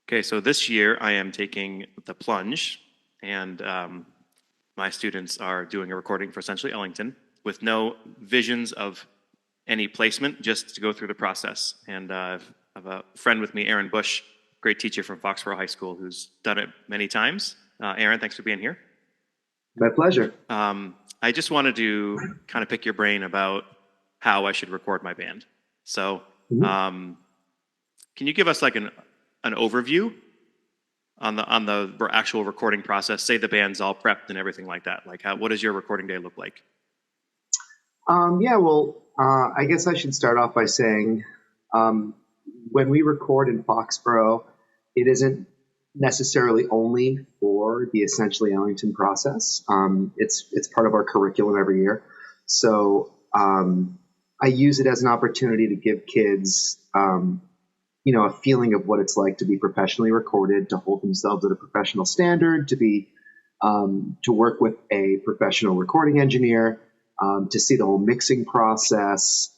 Okay, so this year I am taking the plunge, and my students are doing a recording for Essentially Ellington with no visions of any placement, just to go through the process. And I have a friend with me, Aaron Bush, great teacher from Foxboro High School, who's done it many times. Aaron, thanks for being here. My pleasure. I just wanted to kind of pick your brain about how I should record my band. So, Mhm. can you give us like an overview on the actual recording process? Say the band's all prepped and everything like that. Like, what does your recording day look like? I guess I should start off by saying um, when we record in Foxborough, it isn't necessarily only for the Essentially Ellington process. It's part of our curriculum every year. So I use it as an opportunity to give kids, a feeling of what it's like to be professionally recorded, to hold themselves at a professional standard, to work with a professional recording engineer, to see the whole mixing process.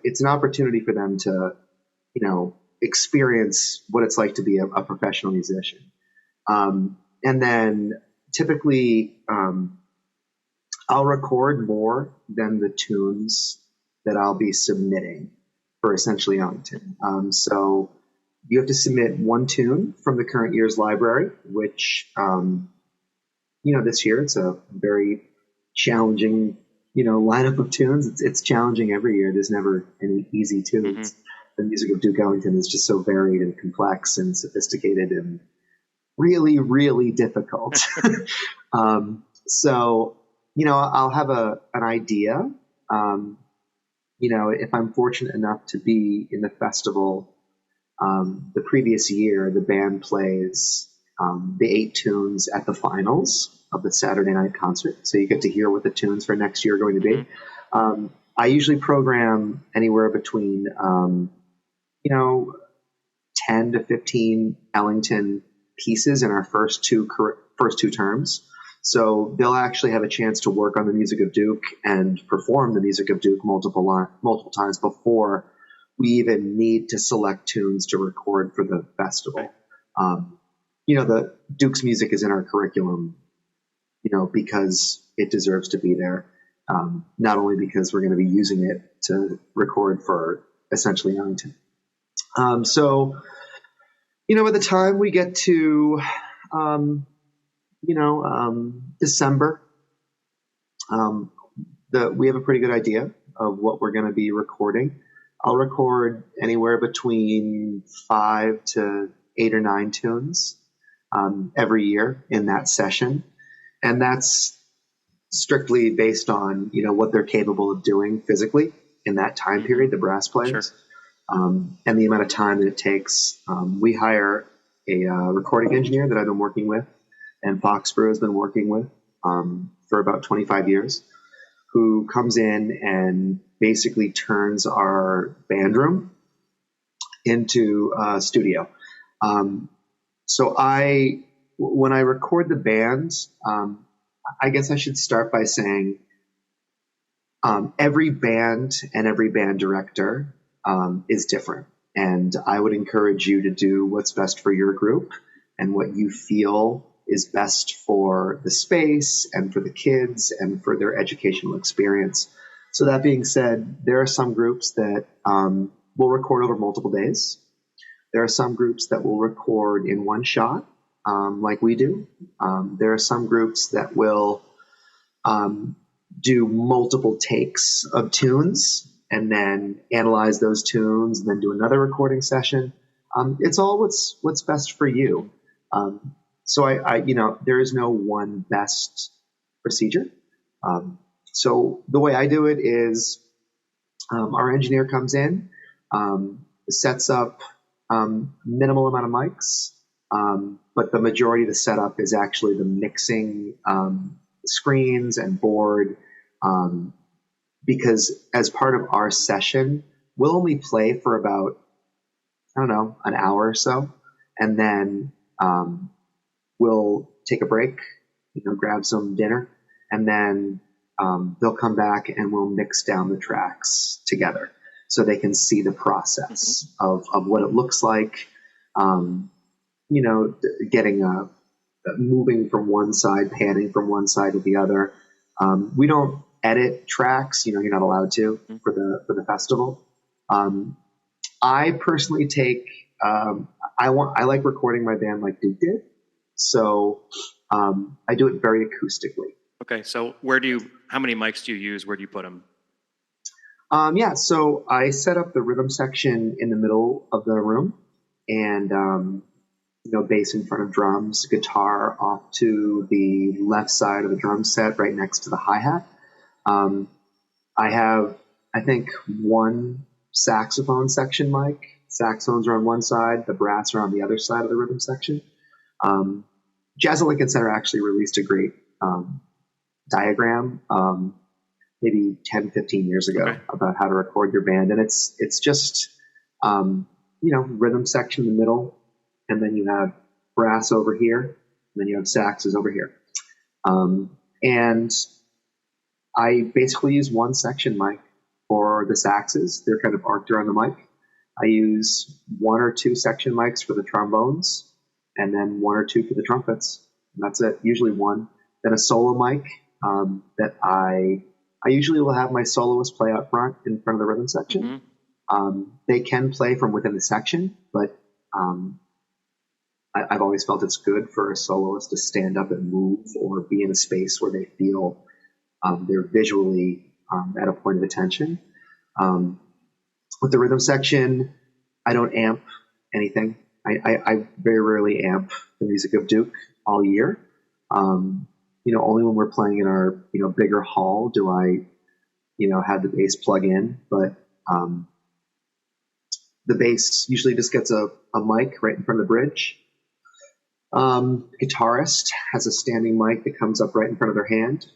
It's an opportunity for them to, experience what it's like to be a professional musician. And then typically, I'll record more than the tunes that I'll be submitting for Essentially Ellington. So you have to submit one tune from the current year's library, which, this year it's a very challenging, lineup of tunes. It's challenging every year. There's never any easy tunes. Mm-hmm. The music of Duke Ellington is just so varied and complex and sophisticated and really, really difficult. I'll have an idea. If I'm fortunate enough to be in the festival, the previous year, the band plays the 8 tunes at the finals of the Saturday night concert. So you get to hear what the tunes for next year are going to be. Mm-hmm. I usually program anywhere between, 10 to 15 Ellington pieces in our first two terms. So they'll actually have a chance to work on the music of Duke and perform the music of Duke multiple times before we even need to select tunes to record for the festival. The Duke's music is in our curriculum, because it deserves to be there. Not only because we're going to be using it to record for Essentially Ellington. By the time we get to, December, we have a pretty good idea of what we're going to be recording. I'll record anywhere between 5 to 8 or 9 tunes every year in that session. And that's strictly based on, what they're capable of doing physically in that time period, the brass players. Sure. And the amount of time that it takes. We hire a recording engineer that I've been working with, and Foxborough has been working with for about 25 years, who comes in and basically turns our band room into a studio. When I record the bands, I guess I should start by saying every band and every band director is different. And I would encourage you to do what's best for your group and what you feel is best for the space and for the kids and for their educational experience. So that being said, there are some groups that will record over multiple days. There are some groups that will record in one shot, like we do. There are some groups that will do multiple takes of tunes and then analyze those tunes and then do another recording session. It's all what's best for you. There is no one best procedure. So the way I do it is our engineer comes in, sets up minimal amount of mics, but the majority of the setup is actually the mixing screens and board, because as part of our session, we'll only play for about, an hour or so, and then we'll take a break, grab some dinner, and then they'll come back and we'll mix down the tracks together so they can see the process of what it looks like. getting moving from one side, panning from one side to the other. We don't edit tracks. You're not allowed to Mhm. for the festival. I personally take. I like recording my band like Duke did, so I do it very acoustically. Okay, so how many mics do you use? Where do you put them? Yeah, so I set up the rhythm section in the middle of the room, and bass in front of drums, guitar off to the left side of the drum set, right next to the hi hat. Um, I have, I think, one saxophone section mic. Saxophones are on one side, the brass are on the other side of the rhythm section. Um, Jazz at Lincoln Center actually released a great diagram maybe 10, 15 years ago Okay. about how to record your band. And it's just, rhythm section in the middle, and then you have brass over here, and then you have saxes over here. And I basically use one section mic for the saxes. They're kind of arced around the mic. I use one or two section mics for the trombones, and then one or two for the trumpets. And that's it, usually one. Then a solo mic that I usually will have my soloist play up front in front of the rhythm section. They can play from within the section, but I've always felt it's good for a soloist to stand up and move or be in a space where they feel they're visually at a point of attention. With the rhythm section, I don't amp anything. I very rarely amp the music of Duke all year. Only when we're playing in our bigger hall do I have the bass plug in. But the bass usually just gets a mic right in front of the bridge. Guitarist has a standing mic that comes up right in front of their hand.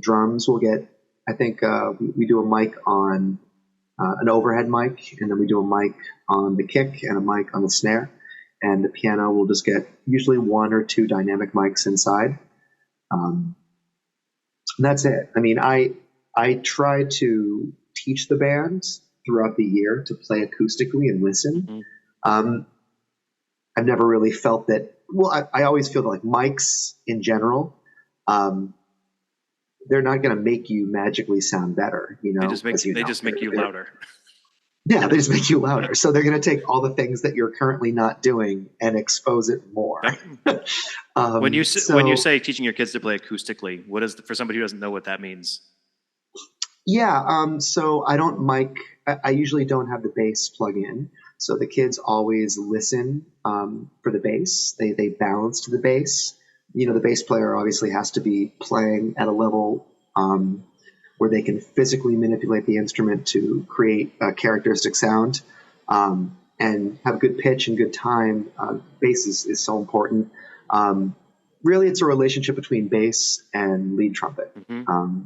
Drums will get, I think we do a mic on an overhead mic, and then we do a mic on the kick and a mic on the snare. And the piano will just get usually one or two dynamic mics inside. That's it. I mean, I try to teach the band throughout the year to play acoustically and listen. I've never really felt that. Well, I always feel that like mics in general, they're not going to make you magically sound better. They just make you louder. Yeah, they just make you louder. So they're going to take all the things that you're currently not doing and expose it more. When you say teaching your kids to play acoustically, what is for somebody who doesn't know what that means? Yeah, so I don't mic. I usually don't have the bass plug in, so the kids always listen for the bass. They balance to the bass. The bass player obviously has to be playing at a level where they can physically manipulate the instrument to create a characteristic sound and have good pitch and good time. Bass is so important. Really, it's a relationship between bass and lead trumpet.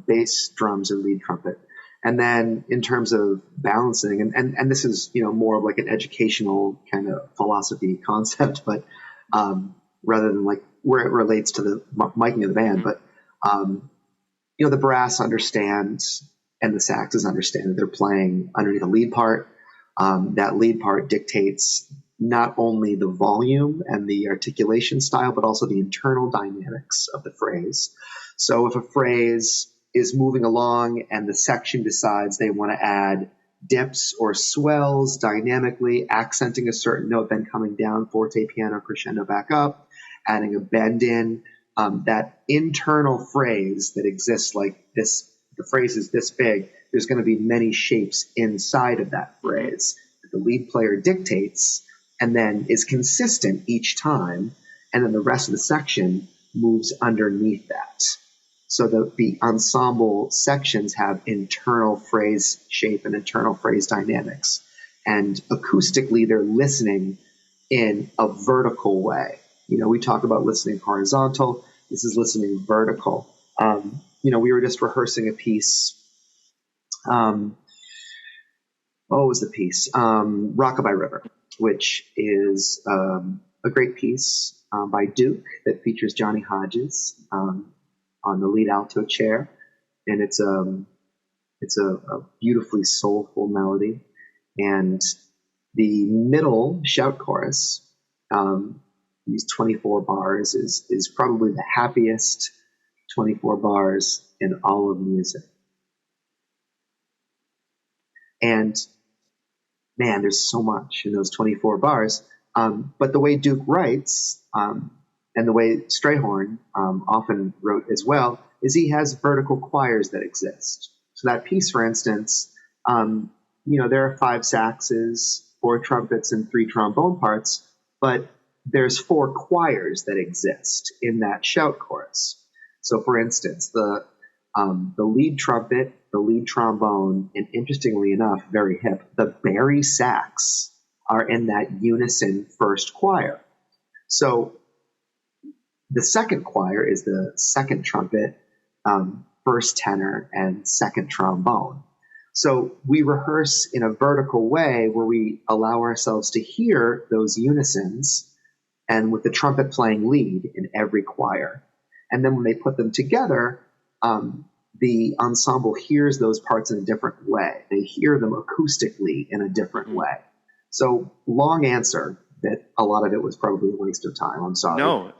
Bass, drums, and lead trumpet. And then in terms of balancing, and this is more of like an educational kind of philosophy concept, but rather than like where it relates to the miking of the band, but the brass understands and the saxes understand that they're playing underneath a lead part. That lead part dictates not only the volume and the articulation style, but also the internal dynamics of the phrase. So if a phrase is moving along and the section decides they want to add dips or swells dynamically, accenting a certain note, then coming down, forte, piano, crescendo, back up, adding a bend in, that internal phrase that exists like this, the phrase is this big, there's going to be many shapes inside of that phrase that the lead player dictates and then is consistent each time, and then the rest of the section moves underneath that. So the ensemble sections have internal phrase shape and internal phrase dynamics. And acoustically, they're listening in a vertical way. We talk about listening horizontal. This is listening vertical. We were just rehearsing a piece. What was the piece? Rockabye River, which is a great piece by Duke that features Johnny Hodges on the lead alto chair, and it's a beautifully soulful melody. And the middle shout chorus These 24 bars is probably the happiest 24 bars in all of music. And man, there's so much in those 24 bars. But the way Duke writes, and the way Strayhorn often wrote as well, is he has vertical choirs that exist. So that piece, for instance, there are 5 saxes, 4 trumpets, and 3 trombone parts, but there's 4 choirs that exist in that shout chorus. So, for instance, the lead trumpet, the lead trombone, and interestingly enough, very hip, the bari sax are in that unison first choir. So the second choir is the second trumpet, first tenor, and second trombone. So we rehearse in a vertical way where we allow ourselves to hear those unisons, and with the trumpet playing lead in every choir. And then when they put them together, the ensemble hears those parts in a different way. They hear them acoustically in a different way. So long answer that a lot of it was probably a waste of time. I'm sorry. No,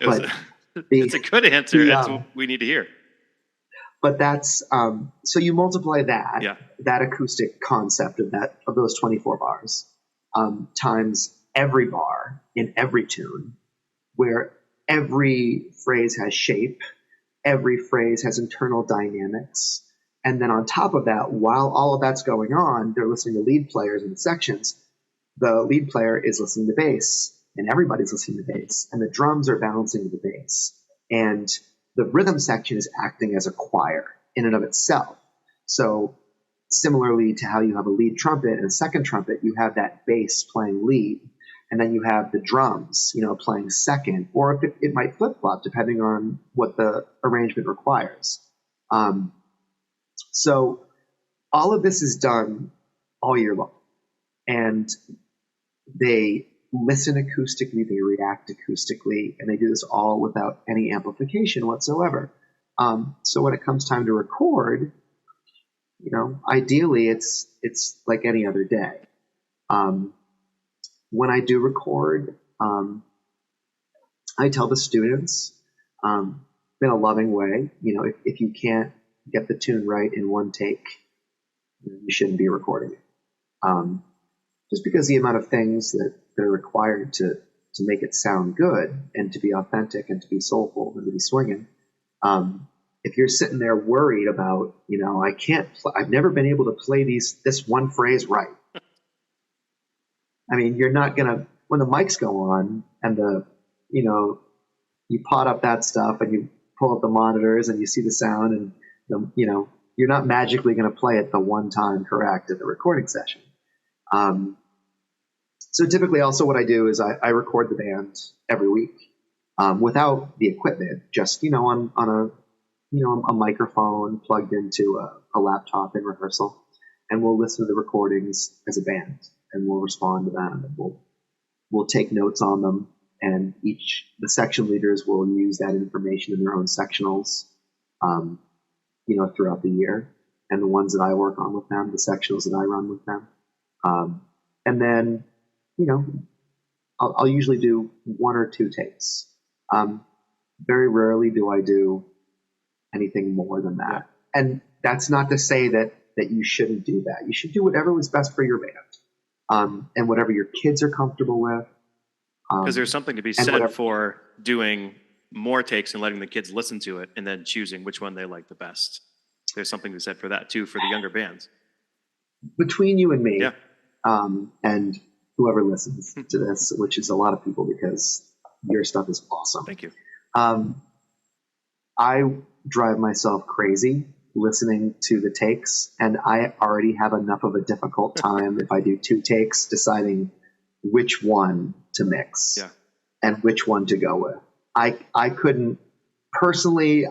it's a good answer. That's what we need to hear. But that's so you multiply that acoustic concept of those 24 bars times every bar in every tune, where every phrase has shape, every phrase has internal dynamics, and then on top of that, while all of that's going on, they're listening to lead players in the sections. The lead player is listening to bass, and everybody's listening to bass, and the drums are balancing the bass, and the rhythm section is acting as a choir in and of itself. So similarly to how you have a lead trumpet and a second trumpet, you have that bass playing lead, and then you have the drums, playing second, or it might flip-flop depending on what the arrangement requires. So all of this is done all year long, and they listen acoustically, they react acoustically, and they do this all without any amplification whatsoever. So when it comes time to record, ideally it's like any other day. When I do record, I tell the students in a loving way, if you can't get the tune right in one take, you shouldn't be recording it. Just because the amount of things that they're required to make it sound good and to be authentic and to be soulful and to be swinging. If you're sitting there worried about, I've never been able to play this one phrase right. I mean, you're not gonna, when the mics go on and you pot up that stuff and you pull up the monitors and you see the sound and you're not magically going to play it the one time correct at the recording session. So typically also what I do is I record the band every week without the equipment, just, on a microphone plugged into a laptop in rehearsal. And we'll listen to the recordings as a band and we'll respond to them and we'll take notes on them. And the section leaders will use that information in their own sectionals, throughout the year. And the ones that I work on with them, the sectionals that I run with them. And then, I'll usually do 1 or 2 takes. Very rarely do I do anything more than that. Yeah. And that's not to say that you shouldn't do that. You should do whatever was best for your band, and whatever your kids are comfortable with. Because there's something to be said for doing more takes and letting the kids listen to it and then choosing which one they like the best. There's something to be said for that too, for the younger bands. Between you and me, and whoever listens to this, which is a lot of people because your stuff is awesome. Thank you. I drive myself crazy listening to the takes, and I already have enough of a difficult time if I do 2 takes deciding which one to mix and which one to go with. I couldn't personally,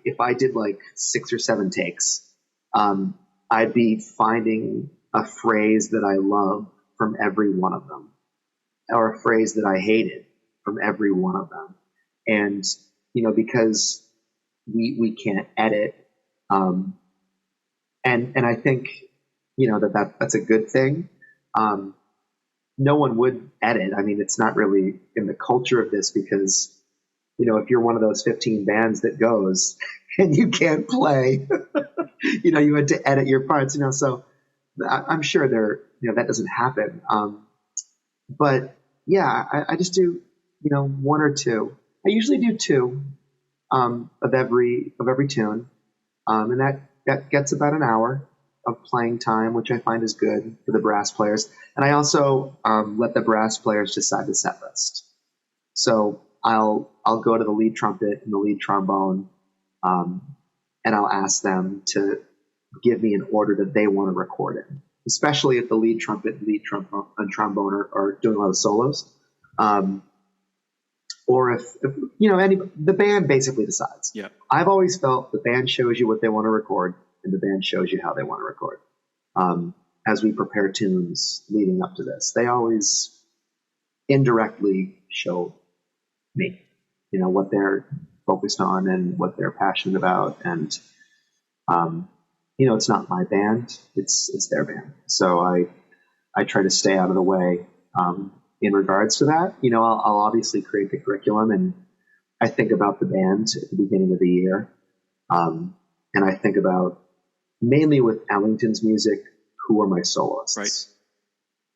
if I did like 6 or 7 takes, I'd be finding a phrase that I love from every one of them, or a phrase that I hated from every one of them. And, because we can't edit, and I think, that's a good thing. no one would edit. I mean, it's not really in the culture of this because, if you're one of those 15 bands that goes and you can't play, you had to edit your parts, so I'm sure that doesn't happen. But yeah, I just do, one or two. I usually do two of every tune, and that gets about an hour of playing time, which I find is good for the brass players. And I also let the brass players decide the set list. So I'll go to the lead trumpet and the lead trombone, and I'll ask them to give me an order that they want to record in, especially if the lead trumpet and and trombone are doing a lot of solos. Or if the band basically decides. Yeah. I've always felt the band shows you what they want to record, and the band shows you how they want to record. As we prepare tunes leading up to this, they always indirectly show me, what they're focused on and what they're passionate about. And, it's not my band, it's their band. So I try to stay out of the way, in regards to that. I'll obviously create the curriculum, and I think about the band at the beginning of the year. And I think about, mainly with Ellington's music, who are my soloists.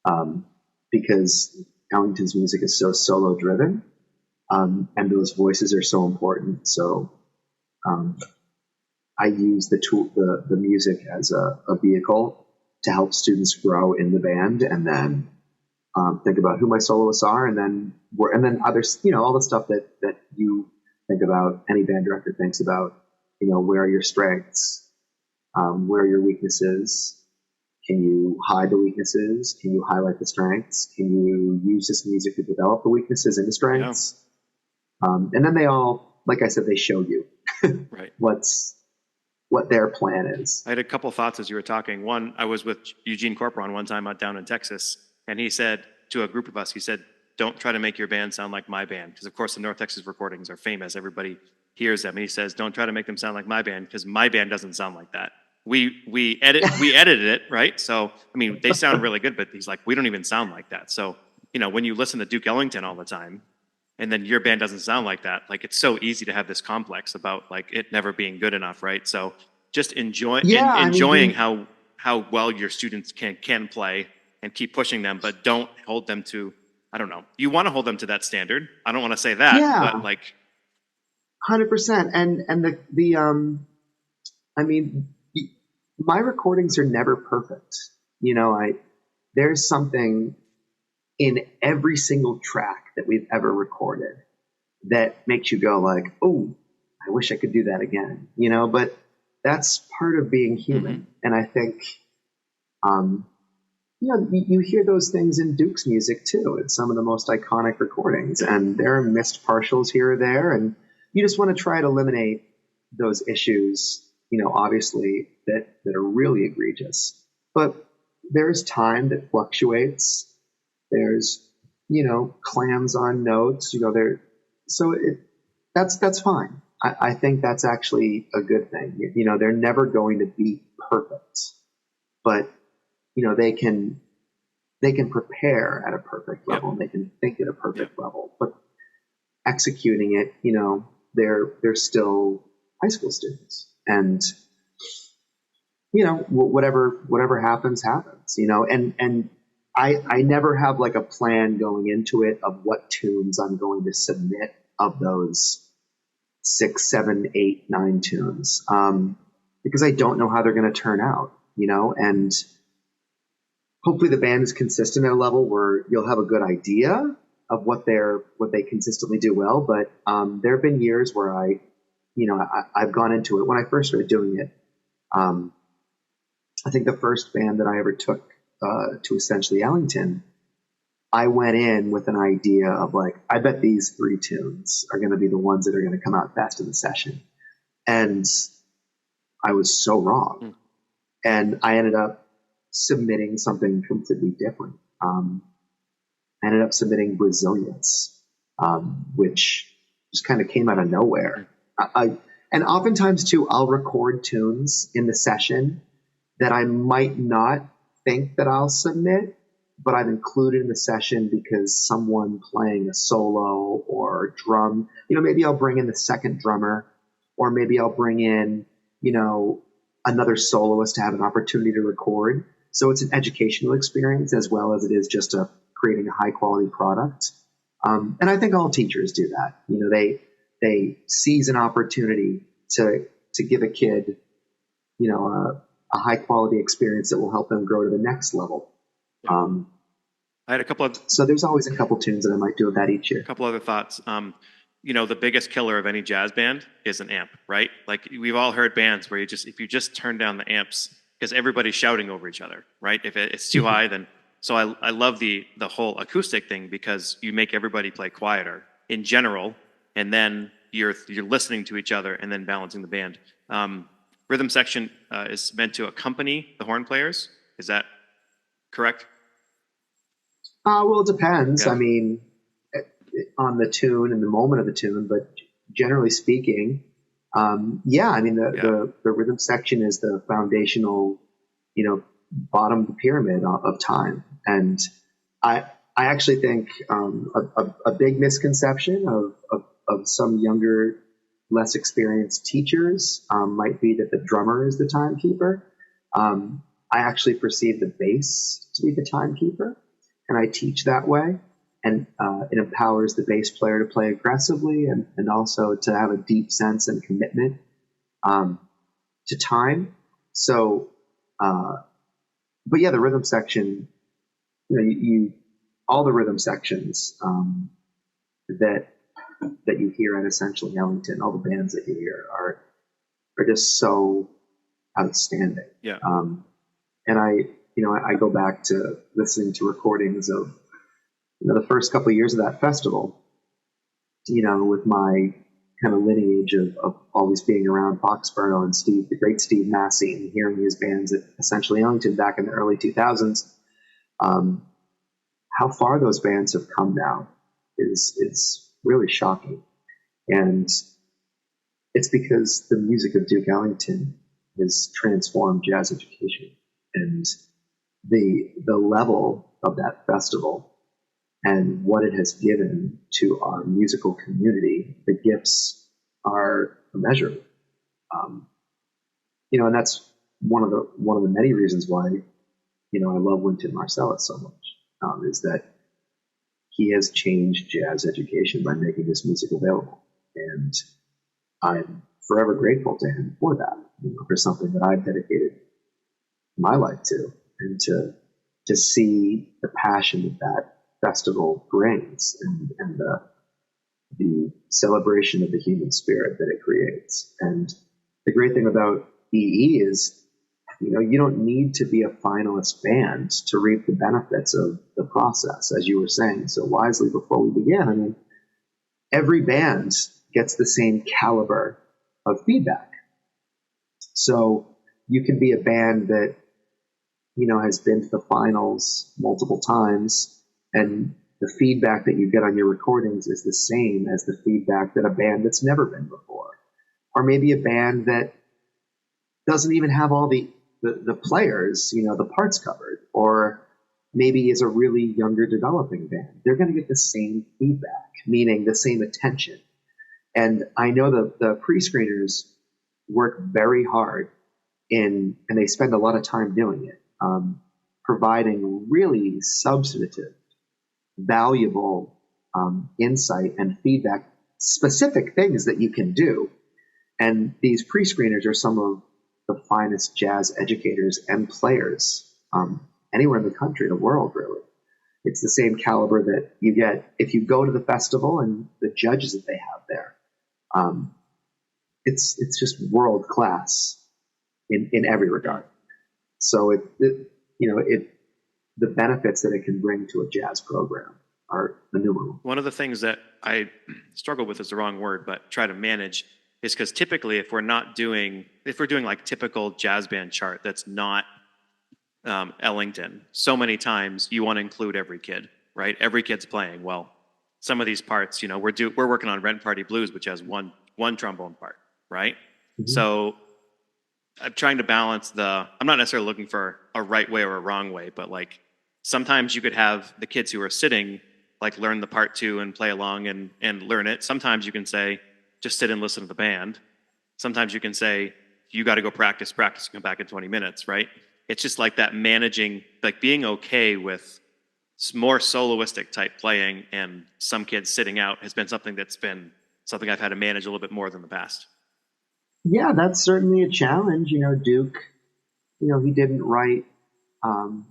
Right. Because Ellington's music is so solo driven, and those voices are so important. So I use the music as a vehicle to help students grow in the band, and then think about who my soloists are, and then others, all the stuff that you think about, any band director thinks about, where are your strengths, where are your weaknesses, can you hide the weaknesses, can you highlight the strengths, can you use this music to develop the weaknesses and the strengths, and then they all, like I said, they show you Right. what their plan is. I had a couple thoughts as you were talking. One, I was with Eugene Corporon one time out down in Texas, and he said to a group of us, he said, don't try to make your band sound like my band. Because, of course, the North Texas recordings are famous. Everybody hears them. And he says, don't try to make them sound like my band, because my band doesn't sound like that. We edited it, right? So, I mean, they sound really good, but he's like, we don't even sound like that. So, when you listen to Duke Ellington all the time, and then your band doesn't sound like that, like, it's so easy to have this complex about, like, it never being good enough, right? So just enjoying how well your students can play, and keep pushing them, but don't hold them to, I don't know. You want to hold them to that standard. I don't want to say that, but like 100%. And I mean, my recordings are never perfect. There's something in every single track that we've ever recorded that makes you go like, oh, I wish I could do that again, but that's part of being human. Mm-hmm. And I think, you hear those things in Duke's music too. It's some of the most iconic recordings, and there are missed partials here or there, and you just want to try to eliminate those issues, obviously that are really egregious. But there's time that fluctuates. There's, clams on notes, so that's fine. I think that's actually a good thing. They're never going to be perfect, but they can prepare at a perfect level, and they can think at a perfect level, but executing it, they're still high school students, and whatever happens, and I never have like a plan going into it of what tunes I'm going to submit of those 6, 7, 8, 9 tunes, because I don't know how they're going to turn out, and hopefully the band is consistent at a level where you'll have a good idea of what they consistently do well. But there have been years where I've gone into it. When I first started doing it, I think the first band that I ever took to Essentially Ellington, I went in with an idea of like, I bet these 3 tunes are going to be the ones that are going to come out best in the session. And I was so wrong. And I ended up submitting something completely different. I ended up submitting Brazilians, which just kind of came out of nowhere. And oftentimes too, I'll record tunes in the session that I might not think that I'll submit, but I've included in the session because someone playing a solo or drum, maybe I'll bring in the second drummer, or maybe I'll bring in, another soloist to have an opportunity to record. So it's an educational experience as well as it is just creating a high quality product. And I think all teachers do that. They seize an opportunity to give a kid, a high quality experience that will help them grow to the next level. I had a couple of. So there's always a couple tunes that I might do of that each year. A couple other thoughts. The biggest killer of any jazz band is an amp, right? Like we've all heard bands where if you just turn down the amps because everybody's shouting over each other, right? If it's too high, then. So I love the whole acoustic thing because you make everybody play quieter in general, and then you're listening to each other and then balancing the band. Rhythm section is meant to accompany the horn players. Is that correct? Well, it depends. Yeah. I mean, on the tune and the moment of the tune, but generally speaking, yeah. I mean, the rhythm section is the foundational, bottom of the pyramid of time, and I actually think a big misconception of some younger, less experienced teachers might be that the drummer is the timekeeper. I actually perceive the bass to be the timekeeper, and I teach that way. And it empowers the bass player to play aggressively and also to have a deep sense and commitment to time. So, but yeah, the rhythm section, all the rhythm sections that you hear at Essentially Ellington, all the bands that you hear are just so outstanding. Yeah. And I go back to listening to recordings of the first couple of years of that festival, with my kind of lineage of always being around Foxboro and the great Steve Massey, and hearing his bands at Essentially Ellington back in the early 2000s. How far those bands have come now is really shocking. And it's because the music of Duke Ellington has transformed jazz education, and the level of that festival and what it has given to our musical community, the gifts are immeasurable. And that's one of the many reasons why, I love Wynton Marsalis so much, is that he has changed jazz education by making this music available. And I'm forever grateful to him for that, for something that I've dedicated my life to, and to see the passion that festival brings and the celebration of the human spirit that it creates. And the great thing about EE is, you don't need to be a finalist band to reap the benefits of the process, as you were saying so wisely before we began. I mean, every band gets the same caliber of feedback. So you can be a band that, has been to the finals multiple times, and the feedback that you get on your recordings is the same as the feedback that a band that's never been before. Or maybe a band that doesn't even have all the players, the parts covered, or maybe is a really younger developing band. They're going to get the same feedback, meaning the same attention. And I know the pre-screeners work very hard and they spend a lot of time doing it, providing really substantive, valuable insight and feedback, specific things that you can do. And these pre-screeners are some of the finest jazz educators and players anywhere in the country, the world, really. It's the same caliber that you get if you go to the festival, and the judges that they have there. It's just world class in every regard. So the benefits that it can bring to a jazz program are innumerable. One of the things that I struggle with is the wrong word, but try to manage is because typically if we're doing like typical jazz band chart that's not Ellington, so many times you want to include every kid, right? Every kid's playing. Well, some of these parts, we're working on Rent Party Blues, which has one trombone part, right? Mm-hmm. So I'm trying to balance I'm not necessarily looking for a right way or a wrong way, but like sometimes you could have the kids who are sitting like learn the part two and play along and learn it. Sometimes you can say, just sit and listen to the band. Sometimes you can say, you got to go practice, come back in 20 minutes, right? It's just like that managing, like being okay with more soloistic type playing and some kids sitting out has been something I've had to manage a little bit more than the past. Yeah, that's certainly a challenge. Duke, he didn't write um,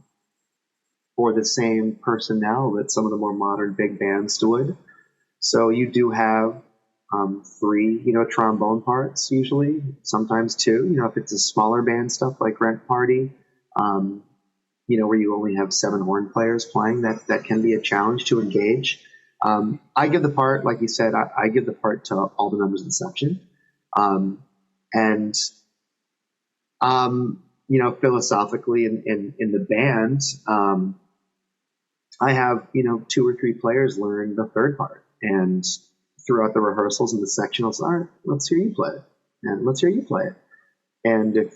for the same personnel that some of the more modern big bands would. So you do have three, trombone parts usually, sometimes two. If it's a smaller band stuff like Rent Party, um, where you only have seven horn players playing, that can be a challenge to engage. I give the part, like you said, I give the part to all the members of the section. And philosophically in the band, I have, two or three players learn the third part. And throughout the rehearsals and the sectionals, all right, let's hear you play it. And let's hear you play it. And if,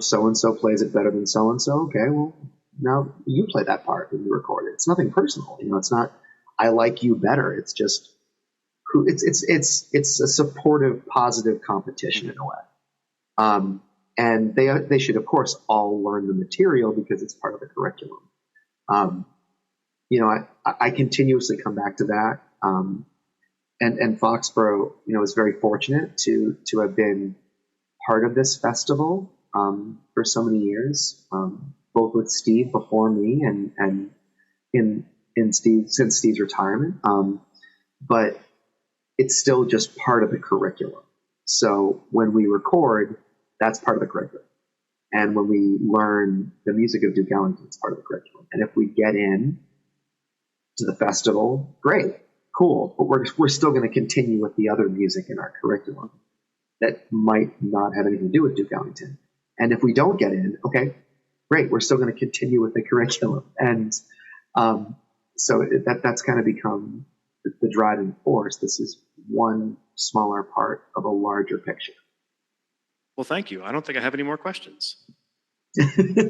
so and so plays it better than so and so, okay, well, now you play that part when you record it. It's nothing personal. It's not, I like you better. It's just, it's a supportive, positive competition in a way. And they should, of course, all learn the material because it's part of the curriculum. I continuously come back to that. And Foxboro, is very fortunate to have been part of this festival for so many years, both with Steve before me and in Steve since Steve's retirement. But it's still just part of the curriculum. So when we record, that's part of the curriculum. And when we learn the music of Duke Ellington, it's part of the curriculum. And if we get in to the festival, great, cool. But we're still going to continue with the other music in our curriculum that might not have anything to do with Duke Ellington. And if we don't get in, okay, great, we're still going to continue with the curriculum. And so that's kind of become the driving force. This is one smaller part of a larger picture. Well, thank you. I don't think I have any more questions.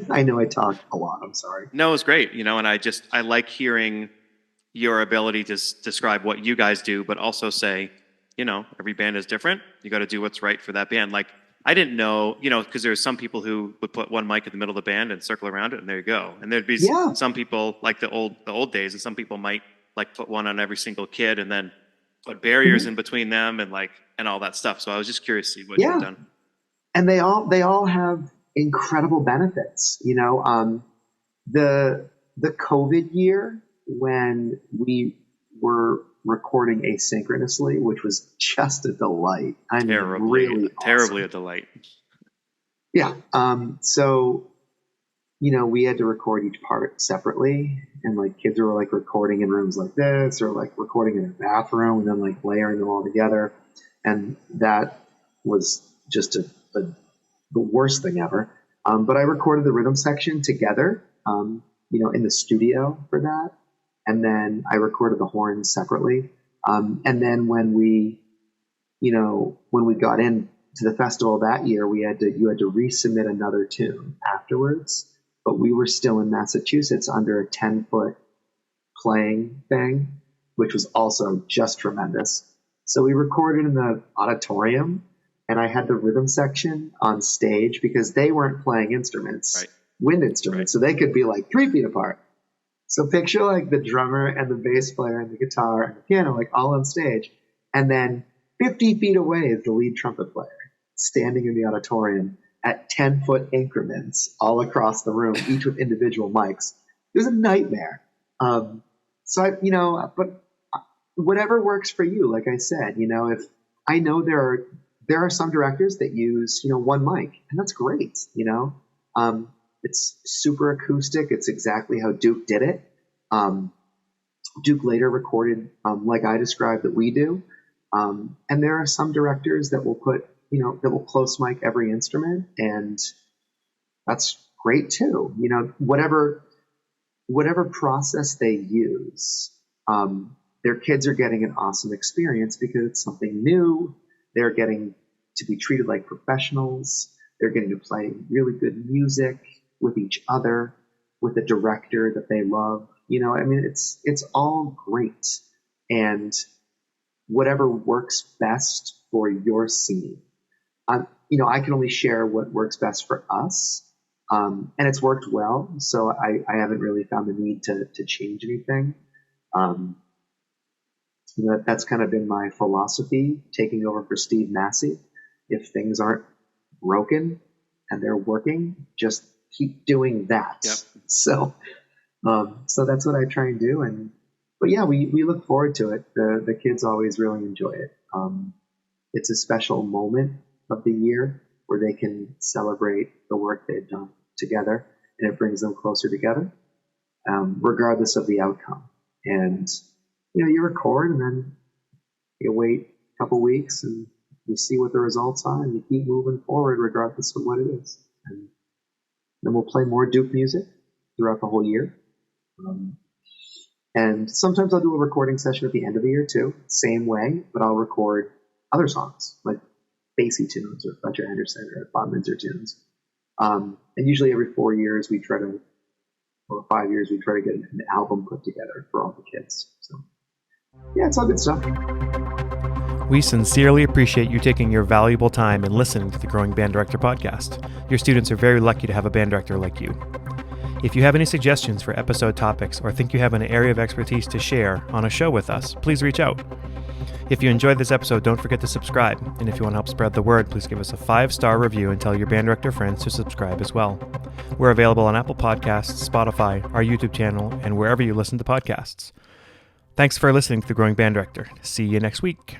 I know I talked a lot. I'm sorry. No, it was great. And I like hearing your ability to describe what you guys do, but also say, every band is different. You got to do what's right for that band. Like, I didn't know, because there's some people who would put one mic in the middle of the band and circle around it, and there you go. And there'd be some people like the old days, and some people might like put one on every single kid and then put barriers in between them and all that stuff. So I was just curious to see what you've done. And they all have incredible benefits. The COVID year when we were recording asynchronously, which was just a delight. Terribly a delight. Yeah. So, we had to record each part separately, and like kids were like recording in rooms like this, or like recording in a bathroom, and then like layering them all together, and that was just the worst thing ever. But I recorded the rhythm section together, in the studio for that. And then I recorded the horns separately. And then when we got in to the festival that year, you had to resubmit another tune afterwards. But we were still in Massachusetts under a 10-foot playing thing, which was also just tremendous. So we recorded in the auditorium, and I had the rhythm section on stage because they weren't playing instruments, right. Wind instruments, right. So they could be like 3 feet apart. So picture like the drummer and the bass player and the guitar and the piano like all on stage, and then 50 feet away is the lead trumpet player standing in the auditorium at 10-foot increments all across the room, each with individual mics. It was a nightmare. But whatever works for you, like I said, if I know there are some directors that use, one mic, and that's great, it's super acoustic. It's exactly how Duke did it. Duke later recorded, like I described that we do. And there are some directors that will put, that will close mic every instrument, and that's great too. Whatever process they use, their kids are getting an awesome experience because it's something new. They're getting to be treated like professionals. They're getting to play really good music with each other. with a director that they love. I mean, it's all great. And whatever works best for your scene. I can only share what works best for us. And it's worked well. So I haven't really found the need to change anything. That's kind of been my philosophy, taking over for Steve Massey. If things aren't broken and they're working, just keep doing that. Yep. So that's what I try and do. But yeah, we look forward to it. The kids always really enjoy it. It's a special moment of the year where they can celebrate the work they've done together, and it brings them closer together, regardless of the outcome. And you record, and then you wait a couple weeks, and you see what the results are, and you keep moving forward regardless of what it is. And then we'll play more Duke music throughout the whole year. And sometimes I'll do a recording session at the end of the year too, same way, but I'll record other songs like Basie tunes or Fletcher Henderson or Bob Minzer tunes. And usually every 4 years or 5 years, we try to get an album put together for all the kids. So yeah, it's all good stuff. We sincerely appreciate you taking your valuable time and listening to the Growing Band Director podcast. Your students are very lucky to have a band director like you. If you have any suggestions for episode topics or think you have an area of expertise to share on a show with us, please reach out. If you enjoyed this episode, don't forget to subscribe. And if you want to help spread the word, please give us a 5-star review and tell your band director friends to subscribe as well. We're available on Apple Podcasts, Spotify, our YouTube channel, and wherever you listen to podcasts. Thanks for listening to The Growing Band Director. See you next week.